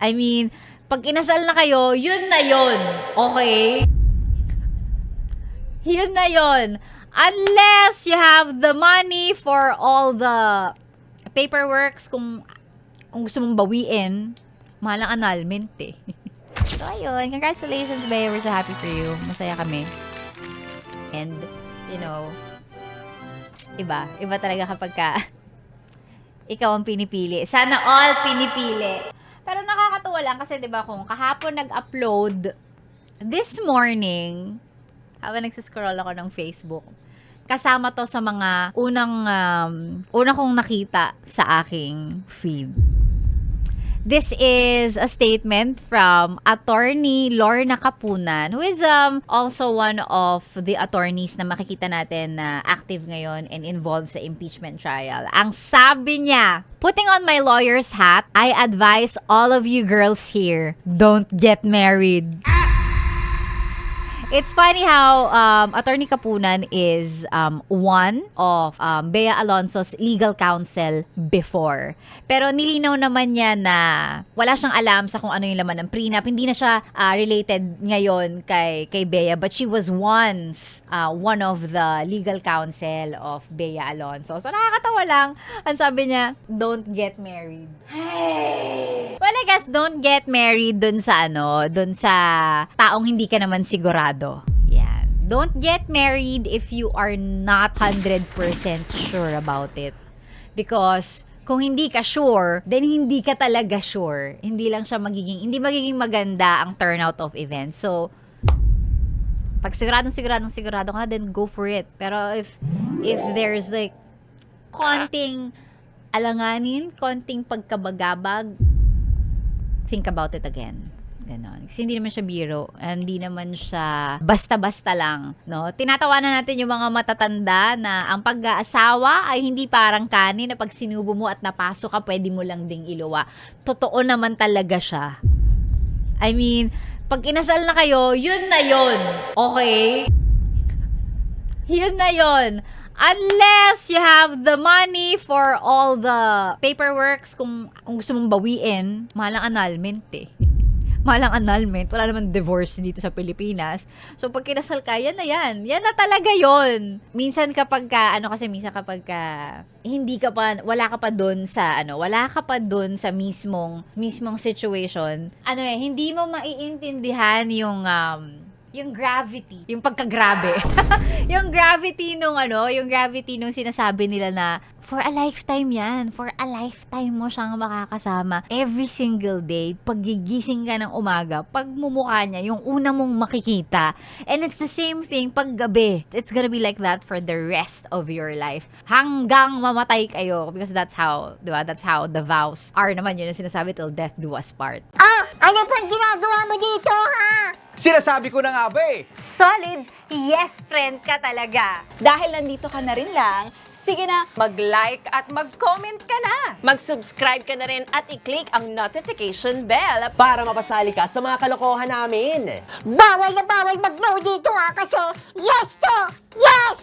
I mean, pag inasal na kayo, yun na yun. Okay? Yun na yun. Unless you have the money for all the paperworks, kung gusto mong bawiin, mahal ang annulment eh. So, ayun. Congratulations, babe. We're so happy for you. Masaya kami. And, you know, iba. Iba talaga kapag ka ikaw ang pinipili. Sana all pinipili. Pero nakakatuwa lang kasi 'di ba kung kahapon nag-upload this morning, habang nagsiscroll ako ng Facebook, kasama to sa mga una kong nakita sa aking feed. This is a statement from Attorney Lorna Capunan, who is also one of the attorneys na makikita natin na active ngayon and involved sa impeachment trial. Ang sabi niya, putting on my lawyer's hat, I advise all of you girls here, don't get married. It's funny how Attorney Capunan is one of Bea Alonzo's legal counsel before. Pero nilinaw naman niya na wala siyang alam sa kung ano yung laman ng prenup. Hindi na siya related ngayon kay Bea, but she was once one of the legal counsel of Bea Alonzo. So nakakatawa lang. Ang sabi niya, don't get married. Hey! Well, I guess don't get married dun sa taong hindi ka naman sigurado. Yan. Don't get married if you are not 100% sure about it. Because kung hindi ka sure, then hindi ka talaga sure. Hindi magiging maganda ang turnout of events. So, pag sigurado ka na, then go for it. Pero if there's like konting alanganin, konting pagkabagabag, think about it again. Ganon. Kasi hindi naman siya biro. Hindi naman siya basta-basta lang. No? Tinatawanan natin yung mga matatanda na ang pag-aasawa ay hindi parang kanin na pag sinubo mo at napasok ka, pwede mo lang ding iluwa. Totoo naman talaga siya. I mean, pag inasal na kayo, yun na yun. Okay? Yun na yun. Unless you have the money for all the paperworks, kung gusto mong bawiin, mahal ang annulment eh. Mahal ang annulment. Wala naman divorce dito sa Pilipinas. So, pag kinasal ka, yan na yan. Yan na talaga yon. Minsan kapag wala ka pa dun sa mismong situation, hindi mo maiintindihan yung gravity, yung pagkagrabe. yung gravity nung sinasabi nila na for a lifetime yan. For a lifetime mo siyang makakasama. Every single day, paggigising ka ng umaga, pagmumukha niya, yung una mong makikita. And it's the same thing pag gabi. It's gonna be like that for the rest of your life. Hanggang mamatay kayo. Because that's how, di ba? That's how the vows are naman. Yun ang sinasabi, till death do us part. Ano pang ginagawa mo dito, ha? Sinasabi ko na nga ba eh. Solid yes friend ka talaga. Dahil nandito ka na rin lang, sige na, Mag-like at mag-comment ka na. mag-subscribe ka na rin at i-click ang notification bell. Para mapasali ka sa mga kalokohan namin. Bawal na bawal mag-no dito, ha? Kasi yes to yes!